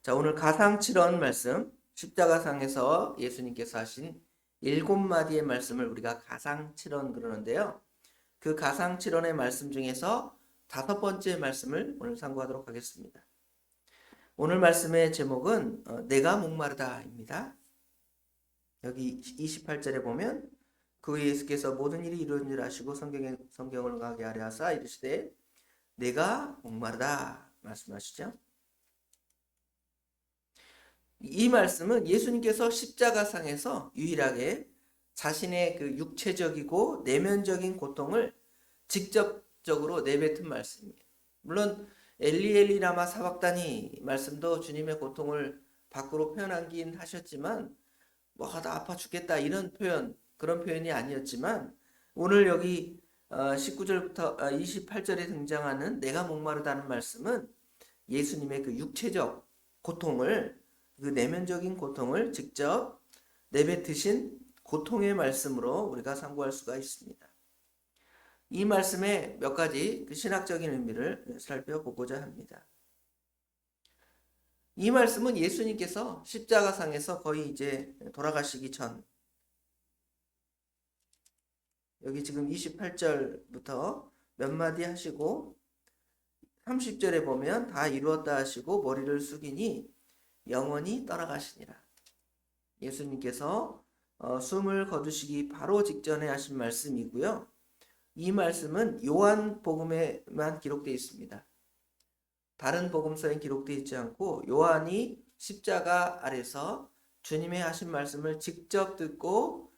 자, 오늘 가상칠언 말씀, 십자가상에서 예수님께서 하신 7마디의 말씀을 우리가 가상칠언 그러는데요. 그 가상칠언의 말씀 중에서 5번째 말씀을 오늘 상고하도록 하겠습니다. 오늘 말씀의 제목은 내가 목마르다입니다. 여기 28절에 보면 그 후에 예수께서 모든 일이 이루어진 줄 아시고 성경을 가게 하려 하사 이르시되 내가 목마르다 말씀하시죠. 이 말씀은 예수님께서 십자가상에서 유일하게 자신의 그 육체적이고 내면적인 고통을 직접적으로 내뱉은 말씀이에요. 물론 엘리 엘리 라마 사박다니 말씀도 주님의 고통을 밖으로 표현하긴 하셨지만 나 아파 죽겠다 이런 표현, 그런 표현이 아니었지만 오늘 여기 19절부터 28절에 등장하는 내가 목마르다는 말씀은 예수님의 그 육체적 고통을, 그 내면적인 고통을 직접 내뱉으신 고통의 말씀으로 우리가 상고할 수가 있습니다. 이 말씀의 몇 가지 그 신학적인 의미를 살펴보고자 합니다. 이 말씀은 예수님께서 십자가상에서 거의 이제 돌아가시기 전, 여기 지금 28절부터 몇 마디 하시고 30절에 보면 다 이루었다 하시고 머리를 숙이니 영원히 떠나가시니라. 예수님께서 숨을 거두시기 바로 직전에 하신 말씀이고요. 이 말씀은 요한복음에만 기록되어 있습니다. 다른 복음서에 기록되어 있지 않고 요한이 십자가 아래서 주님의 하신 말씀을 직접 듣고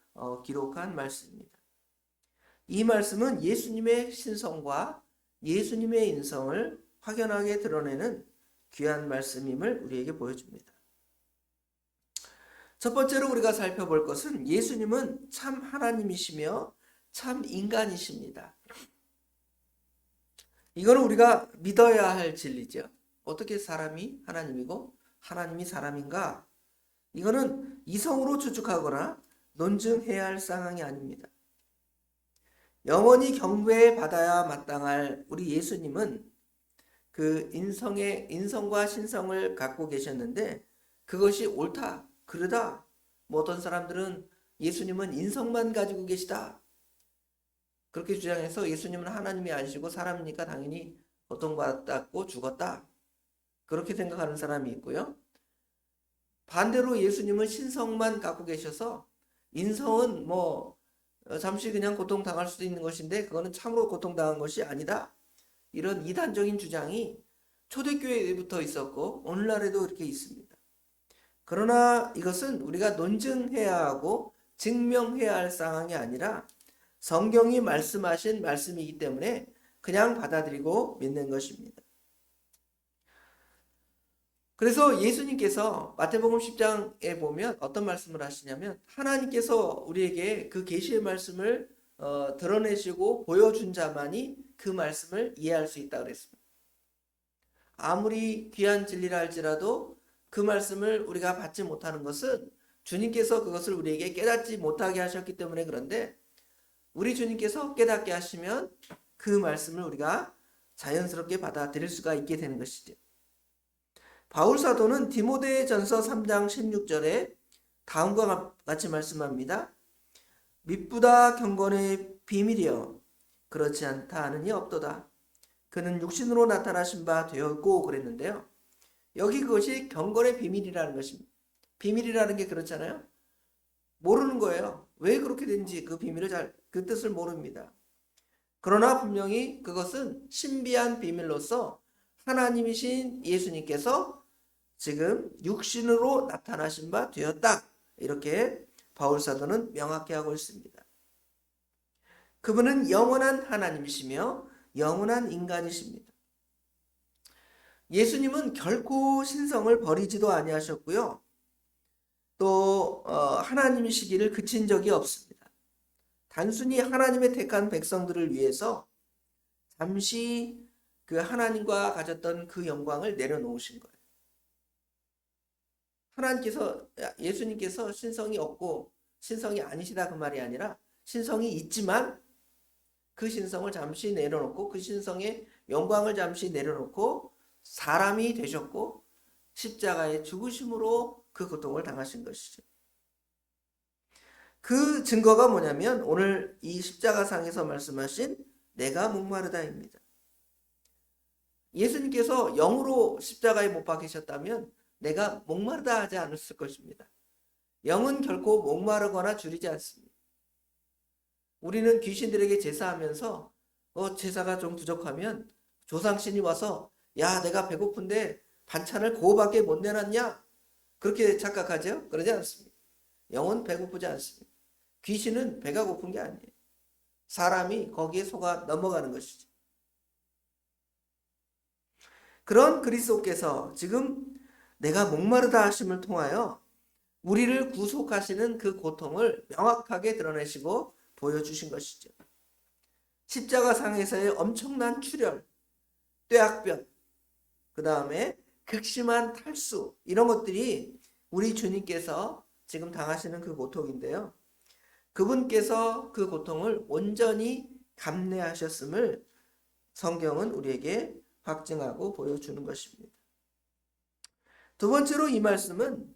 기록한 말씀입니다. 이 말씀은 예수님의 신성과 예수님의 인성을 확연하게 드러내는 귀한 말씀임을 우리에게 보여줍니다. 첫 번째로 우리가 살펴볼 것은 예수님은 참 하나님이시며 참 인간이십니다. 이거는 우리가 믿어야 할 진리죠. 어떻게 사람이 하나님이고 하나님이 사람인가? 이거는 이성으로 추측하거나 논증해야 할 상황이 아닙니다. 영원히 경배받아야 마땅할 우리 예수님은 그 인성과 신성을 갖고 계셨는데 그것이 옳다, 그르다. 어떤 사람들은 예수님은 인성만 가지고 계시다, 그렇게 주장해서 예수님은 하나님이 아니시고 사람이니까 당연히 고통받았고 죽었다, 그렇게 생각하는 사람이 있고요. 반대로 예수님은 신성만 갖고 계셔서 인성은 잠시 그냥 고통당할 수도 있는 것인데 그거는 참으로 고통당한 것이 아니다, 이런 이단적인 주장이 초대교회부터 있었고 오늘날에도 이렇게 있습니다. 그러나 이것은 우리가 논증해야 하고 증명해야 할 상황이 아니라 성경이 말씀하신 말씀이기 때문에 그냥 받아들이고 믿는 것입니다. 그래서 예수님께서 마태복음 10장에 보면 어떤 말씀을 하시냐면 하나님께서 우리에게 그 계시의 말씀을 드러내시고 보여준 자만이 그 말씀을 이해할 수 있다고 그랬습니다. 아무리 귀한 진리라 할지라도 그 말씀을 우리가 받지 못하는 것은 주님께서 그것을 우리에게 깨닫지 못하게 하셨기 때문에 그런데 우리 주님께서 깨닫게 하시면 그 말씀을 우리가 자연스럽게 받아들일 수가 있게 되는 것이죠. 바울 사도는 디모데전서 3장 16절에 다음과 같이 말씀합니다. 미쁘다 경건의 비밀이여 그렇지 않다 하느니 없도다. 그는 육신으로 나타나신 바 되었고 그랬는데요. 여기 그것이 경건의 비밀이라는 것입니다. 비밀이라는 게 그렇잖아요. 모르는 거예요. 왜 그렇게 된지 그 비밀을 그 뜻을 모릅니다. 그러나 분명히 그것은 신비한 비밀로서 하나님이신 예수님께서 지금 육신으로 나타나신 바 되었다, 이렇게 바울 사도는 명확히 하고 있습니다. 그분은 영원한 하나님이시며 영원한 인간이십니다. 예수님은 결코 신성을 버리지도 아니하셨고요. 또 하나님이시기를 그친 적이 없습니다. 단순히 하나님의 택한 백성들을 위해서 잠시 그 하나님과 가졌던 그 영광을 내려놓으신 거예요. 예수님께서 신성이 없고 신성이 아니시다 그 말이 아니라 신성이 있지만 그 신성을 잠시 내려놓고 그 신성의 영광을 잠시 내려놓고 사람이 되셨고 십자가의 죽으심으로 그 고통을 당하신 것이죠. 그 증거가 뭐냐면 오늘 이 십자가상에서 말씀하신 내가 목마르다입니다. 예수님께서 영으로 십자가에 못 박히셨다면 내가 목마르다 하지 않았을 것입니다. 영은 결코 목마르거나 줄이지 않습니다. 우리는 귀신들에게 제사하면서 제사가 좀 부족하면 조상신이 와서 야 내가 배고픈데 반찬을 그거밖에 못 내놨냐? 그렇게 착각하죠? 그러지 않습니다. 영은 배고프지 않습니다. 귀신은 배가 고픈 게 아니에요. 사람이 거기에 속아 넘어가는 것이죠. 그런 그리스도께서 지금 내가 목마르다 하심을 통하여 우리를 구속하시는 그 고통을 명확하게 드러내시고 보여주신 것이죠. 십자가상에서의 엄청난 출혈, 뙤약변, 그 다음에 극심한 탈수, 이런 것들이 우리 주님께서 지금 당하시는 그 고통인데요. 그분께서 그 고통을 온전히 감내하셨음을 성경은 우리에게 확증하고 보여주는 것입니다. 두 번째로 이 말씀은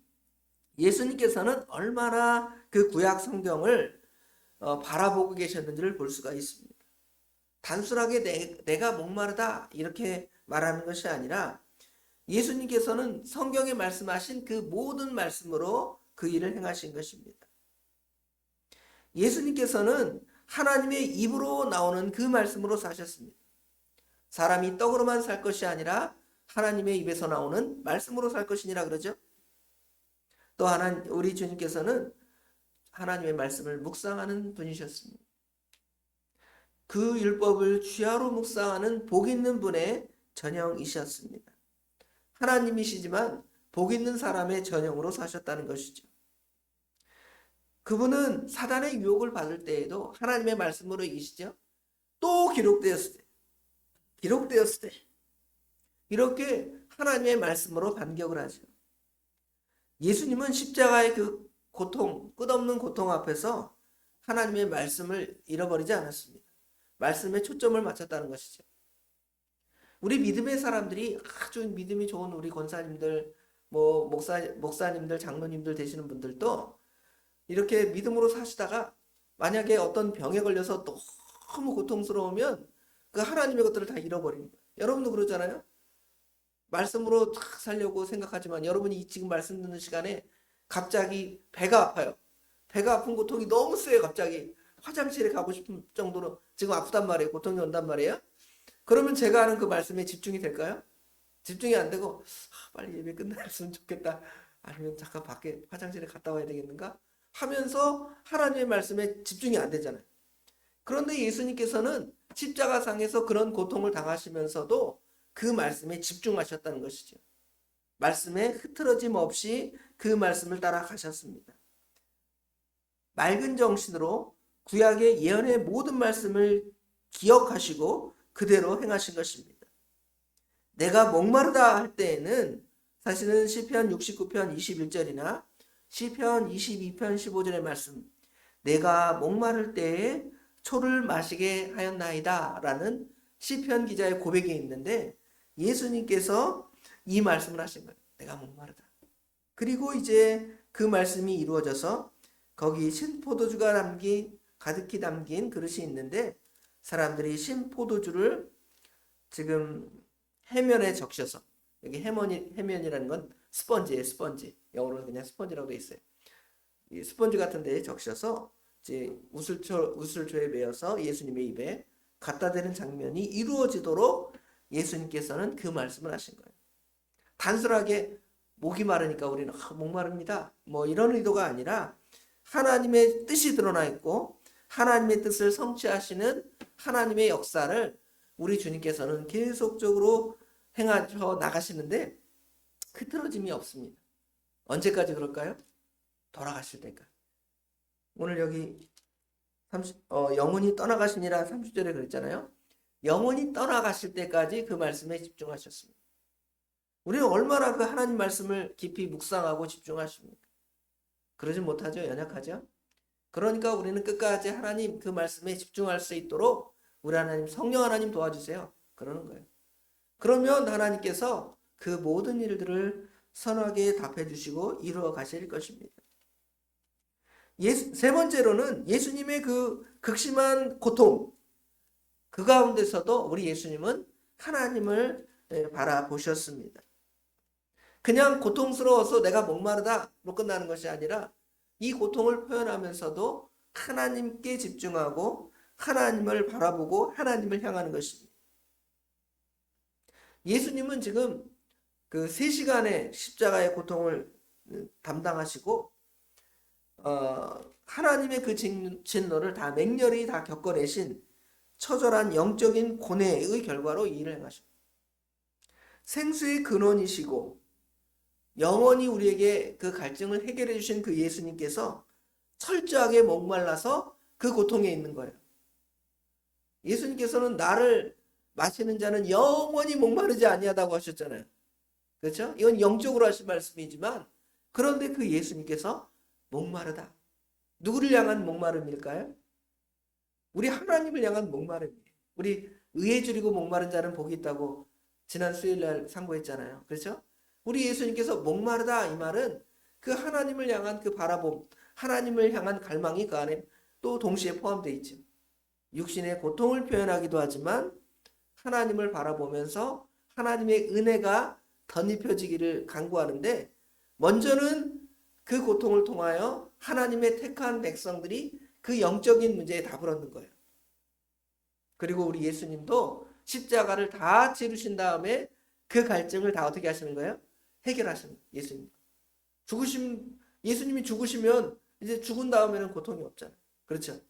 예수님께서는 얼마나 그 구약 성경을 바라보고 계셨는지를 볼 수가 있습니다. 단순하게 내가 목마르다 이렇게 말하는 것이 아니라 예수님께서는 성경에 말씀하신 그 모든 말씀으로 그 일을 행하신 것입니다. 예수님께서는 하나님의 입으로 나오는 그 말씀으로 사셨습니다. 사람이 떡으로만 살 것이 아니라 하나님의 입에서 나오는 말씀으로 살 것이니라 그러죠. 또 우리 주님께서는 하나님의 말씀을 묵상하는 분이셨습니다. 그 율법을 주야로 묵상하는 복 있는 분의 전형이셨습니다. 하나님이시지만 복 있는 사람의 전형으로 사셨다는 것이죠. 그분은 사단의 유혹을 받을 때에도 하나님의 말씀으로 이기시죠. 또 기록되었을 때 이렇게 하나님의 말씀으로 반격을 하죠. 예수님은 십자가의 그 고통, 끝없는 고통 앞에서 하나님의 말씀을 잃어버리지 않았습니다. 말씀에 초점을 맞췄다는 것이죠. 우리 믿음의 사람들이 아주 믿음이 좋은 우리 권사님들, 목사님들, 장로님들 되시는 분들도 이렇게 믿음으로 사시다가 만약에 어떤 병에 걸려서 너무 고통스러우면 그 하나님의 것들을 다 잃어버립니다. 여러분도 그러잖아요. 말씀으로 탁 살려고 생각하지만 여러분이 지금 말씀 듣는 시간에 갑자기 배가 아파요. 배가 아픈 고통이 너무 세요. 갑자기 화장실에 가고 싶은 정도로 지금 아프단 말이에요. 고통이 온단 말이에요. 그러면 제가 하는 그 말씀에 집중이 될까요? 집중이 안 되고 빨리 예배 끝났으면 좋겠다. 아니면 잠깐 밖에 화장실에 갔다 와야 되겠는가? 하면서 하나님의 말씀에 집중이 안 되잖아요. 그런데 예수님께서는 십자가상에서 그런 고통을 당하시면서도 그 말씀에 집중하셨다는 것이죠. 말씀에 흐트러짐 없이 그 말씀을 따라가셨습니다. 맑은 정신으로 구약의 예언의 모든 말씀을 기억하시고 그대로 행하신 것입니다. 내가 목마르다 할 때에는 사실은 시편 69편 21절이나 시편 22편 15절의 말씀, 내가 목마를 때에 초를 마시게 하였나이다 라는 시편 기자의 고백이 있는데 예수님께서 이 말씀을 하신 거예요. 내가 목마르다. 그리고 이제 그 말씀이 이루어져서 거기 신포도주가 가득히 담긴 그릇이 있는데 사람들이 신포도주를 지금 해면에 적셔서, 여기 해면이라는 건 스펀지예요. 스펀지. 영어로는 그냥 스펀지라고 돼 있어요. 이 스펀지 같은 데에 적셔서 이제 우슬초에 매어서 예수님의 입에 갖다 대는 장면이 이루어지도록 예수님께서는 그 말씀을 하신 거예요. 단순하게 목이 마르니까 우리는 목마릅니다. 이런 의도가 아니라 하나님의 뜻이 드러나 있고 하나님의 뜻을 성취하시는 하나님의 역사를 우리 주님께서는 계속적으로 행하셔 나가시는데 흐트러짐이 없습니다. 언제까지 그럴까요? 돌아가실 때까지. 오늘 여기 영원히 떠나가시니라 30절에 그랬잖아요. 영원히 떠나가실 때까지 그 말씀에 집중하셨습니다. 우리는 얼마나 그 하나님 말씀을 깊이 묵상하고 집중하십니까? 그러지 못하죠. 연약하죠. 그러니까 우리는 끝까지 하나님 그 말씀에 집중할 수 있도록 우리 하나님 성령 하나님 도와주세요. 그러는 거예요. 그러면 하나님께서 그 모든 일들을 선하게 답해 주시고 이루어 가실 것입니다. 세 번째로는 예수님의 그 극심한 고통, 그 가운데서도 우리 예수님은 하나님을 바라보셨습니다. 그냥 고통스러워서 내가 목마르다로 끝나는 것이 아니라 이 고통을 표현하면서도 하나님께 집중하고 하나님을 바라보고 하나님을 향하는 것입니다. 예수님은 지금 그 3시간의 십자가의 고통을 담당하시고 하나님의 그 진노를 다 맹렬히 다 겪어내신 처절한 영적인 고뇌의 결과로 이 일을 행하십니다. 생수의 근원이시고 영원히 우리에게 그 갈증을 해결해 주신 그 예수님께서 철저하게 목말라서 그 고통에 있는 거예요. 예수님께서는 나를 마시는 자는 영원히 목마르지 아니하다고 하셨잖아요. 그렇죠? 이건 영적으로 하신 말씀이지만 그런데 그 예수님께서 목마르다. 누구를 향한 목마름일까요? 우리 하나님을 향한 목마름이에요. 우리 의에 줄이고 목마른 자는 복이 있다고 지난 수요일날 상고했잖아요. 그렇죠? 우리 예수님께서 목마르다 이 말은 그 하나님을 향한 그 바라봄, 하나님을 향한 갈망이 그 안에 또 동시에 포함되어 있죠. 육신의 고통을 표현하기도 하지만 하나님을 바라보면서 하나님의 은혜가 덧입혀지기를 간구하는데 먼저는 그 고통을 통하여 하나님의 택한 백성들이 그 영적인 문제에 답을 얻는 거예요. 그리고 우리 예수님도 십자가를 다 치르신 다음에 그 갈증을 다 어떻게 하시는 거예요? 해결하시는 거예요. 예수님이 죽으시면 이제 죽은 다음에는 고통이 없잖아요. 그렇죠?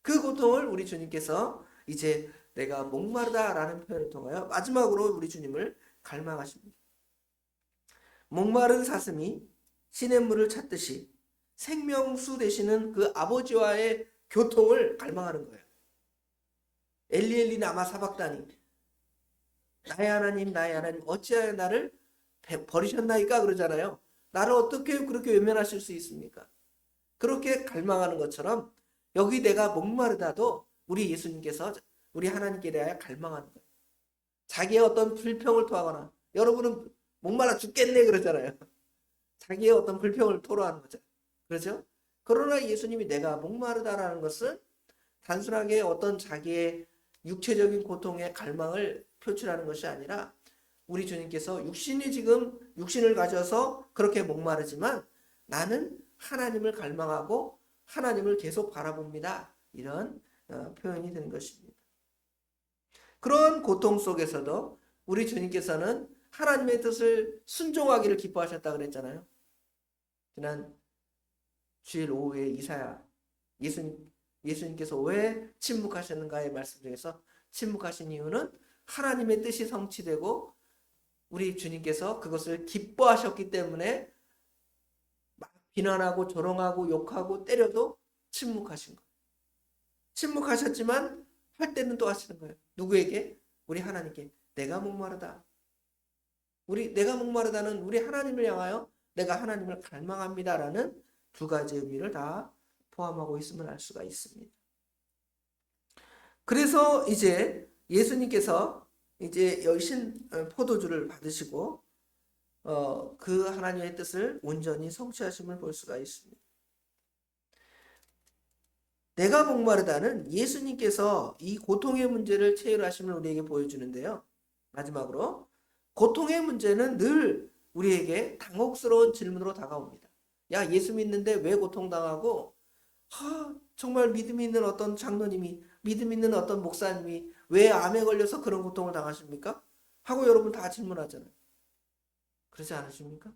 그 고통을 우리 주님께서 이제 내가 목마르다라는 표현을 통하여 마지막으로 우리 주님을 갈망하십니다. 목마른 사슴이 시냇물을 찾듯이 생명수 되시는 그 아버지와의 교통을 갈망하는 거예요. 엘리 라마 사박다니, 나의 하나님 어찌하여 나를 버리셨나이까 그러잖아요. 나를 어떻게 그렇게 외면하실 수 있습니까? 그렇게 갈망하는 것처럼 여기 내가 목마르다도 우리 예수님께서 우리 하나님께 대하여 갈망하는 거예요. 자기의 어떤 불평을 토하거나 여러분은 목말라 죽겠네 그러잖아요. 자기의 어떤 불평을 토로하는 거죠. 그렇죠? 그러나 예수님이 내가 목마르다라는 것은 단순하게 어떤 자기의 육체적인 고통의 갈망을 표출하는 것이 아니라 우리 주님께서 육신을 가져서 그렇게 목마르지만 나는 하나님을 갈망하고 하나님을 계속 바라봅니다. 이런 표현이 되는 것입니다. 그런 고통 속에서도 우리 주님께서는 하나님의 뜻을 순종하기를 기뻐하셨다 그랬잖아요. 지난 주일 오후에 이사야 예수님께서 왜 침묵하셨는가의 말씀 중에서 침묵하신 이유는 하나님의 뜻이 성취되고 우리 주님께서 그것을 기뻐하셨기 때문에 막 비난하고 조롱하고 욕하고 때려도 침묵하신 거예요. 침묵하셨지만 할 때는 또 하시는 거예요. 누구에게? 우리 하나님께. 내가 목마르다. 내가 목마르다는 우리 하나님을 향하여 내가 하나님을 갈망합니다라는 두 가지 의미를 다 포함하고 있음을 알 수가 있습니다. 그래서 이제 예수님께서 이제 여신 포도주를 받으시고 그 하나님의 뜻을 온전히 성취하심을 볼 수가 있습니다. 내가 목마르다는 예수님께서 이 고통의 문제를 체휼하심을 우리에게 보여주는데요. 마지막으로 고통의 문제는 늘 우리에게 당혹스러운 질문으로 다가옵니다. 야, 예수 믿는데 왜 고통당하고 정말 믿음 있는 어떤 장로님이 믿음 있는 어떤 목사님이 왜 암에 걸려서 그런 고통을 당하십니까? 하고 여러분 다 질문하잖아요. 그렇지 않으십니까?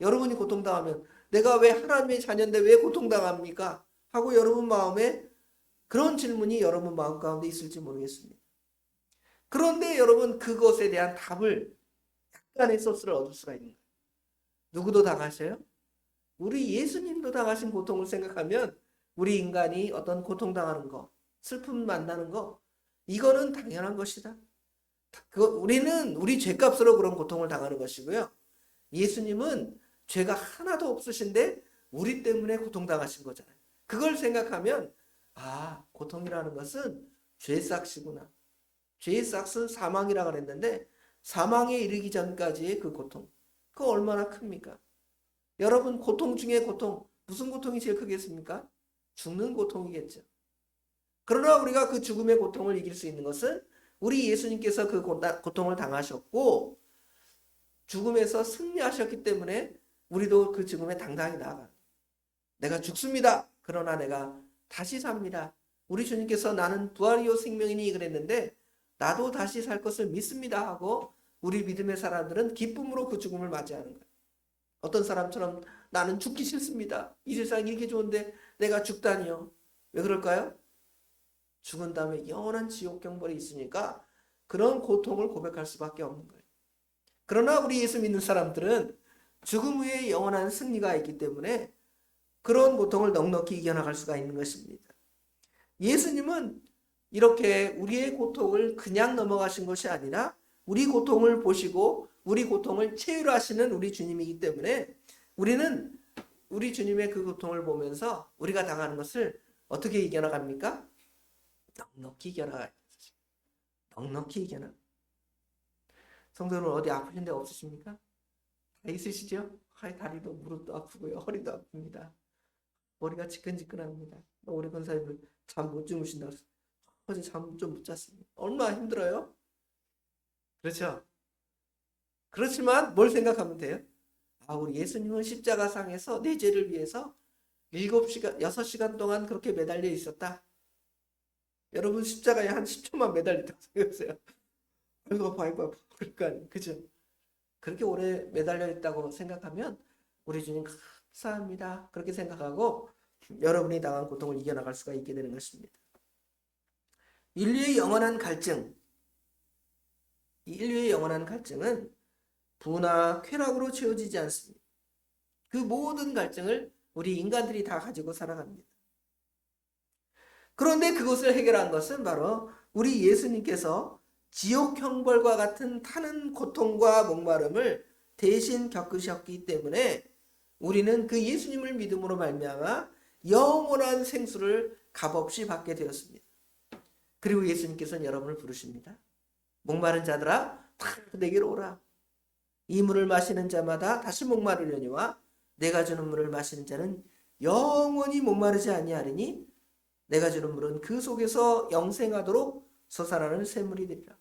여러분이 고통당하면 내가 왜 하나님의 자녀인데 왜 고통당합니까? 하고 여러분 마음에 그런 질문이 여러분 마음 가운데 있을지 모르겠습니다. 그런데 여러분 그것에 대한 답을 약간의 소스를 얻을 수가 있는 거예요. 누구도 당하셔요? 우리 예수님도 당하신 고통을 생각하면 우리 인간이 어떤 고통당하는 거, 슬픔 만나는 거 이거는 당연한 것이다. 우리는 우리 죄값으로 그런 고통을 당하는 것이고요. 예수님은 죄가 하나도 없으신데 우리 때문에 고통당하신 거잖아요. 그걸 생각하면 고통이라는 것은 죄싹이구나. 죄의 싹은 사망이라고 그랬는데 사망에 이르기 전까지의 그 고통, 그거 얼마나 큽니까? 여러분 고통 중에 고통, 무슨 고통이 제일 크겠습니까? 죽는 고통이겠죠. 그러나 우리가 그 죽음의 고통을 이길 수 있는 것은 우리 예수님께서 그 고통을 당하셨고 죽음에서 승리하셨기 때문에 우리도 그 죽음에 당당히 나아가. 내가 죽습니다. 그러나 내가 다시 삽니다. 우리 주님께서 나는 부활이요 생명이니 그랬는데 나도 다시 살 것을 믿습니다 하고 우리 믿음의 사람들은 기쁨으로 그 죽음을 맞이하는 거예요. 어떤 사람처럼 나는 죽기 싫습니다. 이 세상이 이렇게 좋은데 내가 죽다니요. 왜 그럴까요? 죽은 다음에 영원한 지옥 경벌이 있으니까 그런 고통을 고백할 수밖에 없는 거예요. 그러나 우리 예수 믿는 사람들은 죽음 후에 영원한 승리가 있기 때문에 그런 고통을 넉넉히 이겨나갈 수가 있는 것입니다. 예수님은 이렇게 우리의 고통을 그냥 넘어가신 것이 아니라 우리 고통을 보시고 우리 고통을 체휼하시는 우리 주님이기 때문에 우리는 우리 주님의 그 고통을 보면서 우리가 당하는 것을 어떻게 이겨나갑니까? 넉넉히 이겨나가요. 넉넉히 이겨나. 성도는 어디 아프신 데 없으십니까? 다 있으시죠? 다리도 무릎도 아프고요. 허리도 아픕니다. 머리가 지끈지끈합니다. 우리 권사님들 잠 못 주무신다고 해서 어제 잠 좀 못 잤습니다. 얼마나 힘들어요? 그렇죠? 그렇지만 뭘 생각하면 돼요? 우리 예수님은 십자가상에서 내 죄를 위해서 7시간, 6시간 동안 그렇게 매달려 있었다. 여러분 십자가에 한 10초만 매달렸다고 생각하세요. 아이고 아파. 그러니까 그죠? 그렇게 오래 매달려 있다고 생각하면 우리 주님 감사합니다. 그렇게 생각하고 여러분이 당한 고통을 이겨나갈 수가 있게 되는 것입니다. 인류의 영원한 갈증, 이 인류의 영원한 갈증은 부나 쾌락으로 채워지지 않습니다. 그 모든 갈증을 우리 인간들이 다 가지고 살아갑니다. 그런데 그것을 해결한 것은 바로 우리 예수님께서 지옥 형벌과 같은 타는 고통과 목마름을 대신 겪으셨기 때문에 우리는 그 예수님을 믿음으로 말미암아 영원한 생수를 값없이 받게 되었습니다. 그리고 예수님께서는 여러분을 부르십니다. 목마른 자들아 다 내게로 오라. 이 물을 마시는 자마다 다시 목마르려니와 내가 주는 물을 마시는 자는 영원히 목마르지 아니하리니 내가 주는 물은 그 속에서 영생하도록 솟아나는 샘물이 되리라.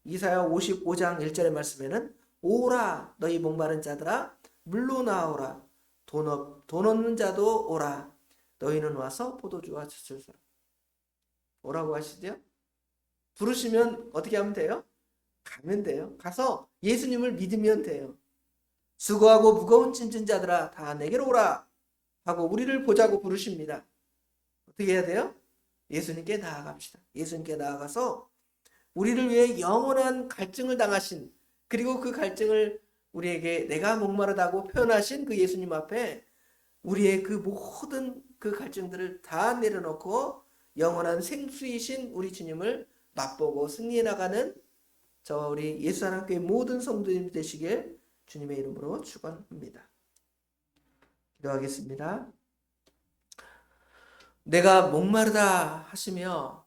이사야 55장 1절의 말씀에는 오라 너희 목마른 자들아 물로 나오라 돈 없는 자도 오라 너희는 와서 포도주와 젖을 사라. 오라고 하시죠? 부르시면 어떻게 하면 돼요? 가면 돼요. 가서 예수님을 믿으면 돼요. 수고하고 무거운 짐진 자들아 다 내게로 오라 하고 우리를 보자고 부르십니다. 어떻게 해야 돼요? 예수님께 나아갑시다. 예수님께 나아가서 우리를 위해 영원한 갈증을 당하신 그리고 그 갈증을 우리에게 내가 목마르다고 표현하신 그 예수님 앞에 우리의 그 모든 그 갈증들을 다 내려놓고 영원한 생수이신 우리 주님을 맛보고 승리해 나가는 우리 예수하나님교회 모든 성도님 되시길 주님의 이름으로 축원합니다. 기도하겠습니다. 내가 목마르다 하시며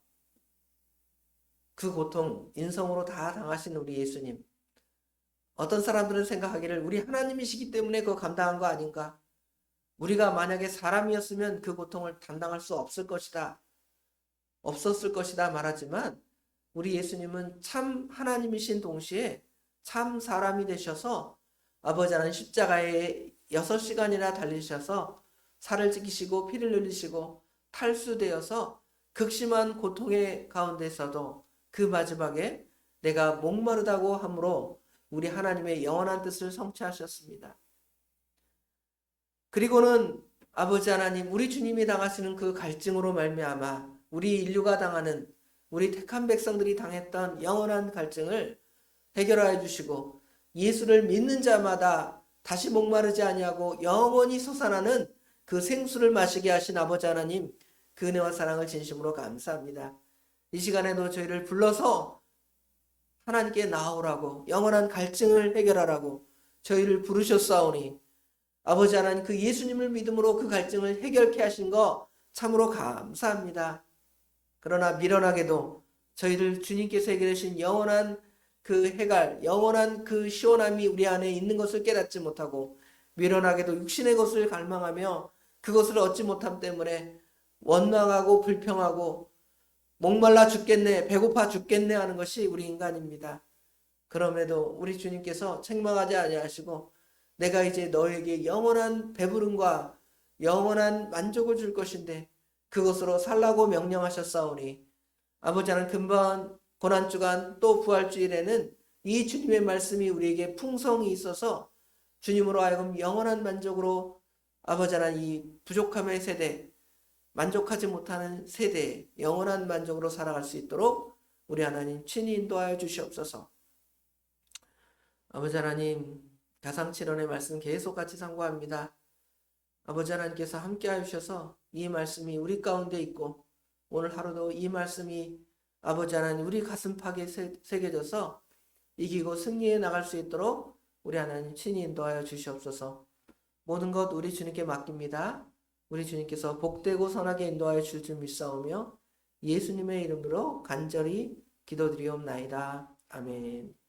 그 고통 인성으로 다 당하신 우리 예수님, 어떤 사람들은 생각하기를 우리 하나님이시기 때문에 그거 감당한 거 아닌가? 우리가 만약에 사람이었으면 그 고통을 감당할 수 없었을 것이다 말하지만 우리 예수님은 참 하나님이신 동시에 참 사람이 되셔서 아버지 하나님 십자가에 6시간이나 달리셔서 살을 찢기시고 피를 흘리시고 탈수되어서 극심한 고통의 가운데서도 그 마지막에 내가 목마르다고 함으로 우리 하나님의 영원한 뜻을 성취하셨습니다. 그리고는 아버지 하나님 우리 주님이 당하시는 그 갈증으로 말미암아 우리 인류가 당하는 우리 택한 백성들이 당했던 영원한 갈증을 해결하여 주시고 예수를 믿는 자마다 다시 목마르지 아니하고 영원히 솟아나는 그 생수를 마시게 하신 아버지 하나님 그 은혜와 사랑을 진심으로 감사합니다. 이 시간에도 저희를 불러서 하나님께 나오라고 영원한 갈증을 해결하라고 저희를 부르셨사오니 아버지 하나님 그 예수님을 믿음으로 그 갈증을 해결케 하신 거 참으로 감사합니다. 그러나 미련하게도 저희를 주님께서 해결하신 영원한 그 해갈, 영원한 그 시원함이 우리 안에 있는 것을 깨닫지 못하고 미련하게도 육신의 것을 갈망하며 그것을 얻지 못함 때문에 원망하고 불평하고 목말라 죽겠네, 배고파 죽겠네 하는 것이 우리 인간입니다. 그럼에도 우리 주님께서 책망하지 아니하시고 내가 이제 너에게 영원한 배부름과 영원한 만족을 줄 것인데 그것으로 살라고 명령하셨사오니 아버지는 금방 고난주간 또 부활주일에는 이 주님의 말씀이 우리에게 풍성히 있어서 주님으로 하여금 영원한 만족으로 아버지 하나님 이 부족함의 세대, 만족하지 못하는 세대에 영원한 만족으로 살아갈 수 있도록 우리 하나님 친히 인도하여 주시옵소서. 아버지 하나님, 가상칠언의 말씀 계속 같이 상고합니다. 아버지 하나님께서 함께 하셔서 이 말씀이 우리 가운데 있고 오늘 하루도 이 말씀이 아버지 하나님 우리 가슴팍에 새겨져서 이기고 승리해 나갈 수 있도록 우리 하나님 친히 인도하여 주시옵소서. 모든 것 우리 주님께 맡깁니다. 우리 주님께서 복되고 선하게 인도하여 줄 줄 믿사오며 예수님의 이름으로 간절히 기도드리옵나이다. 아멘.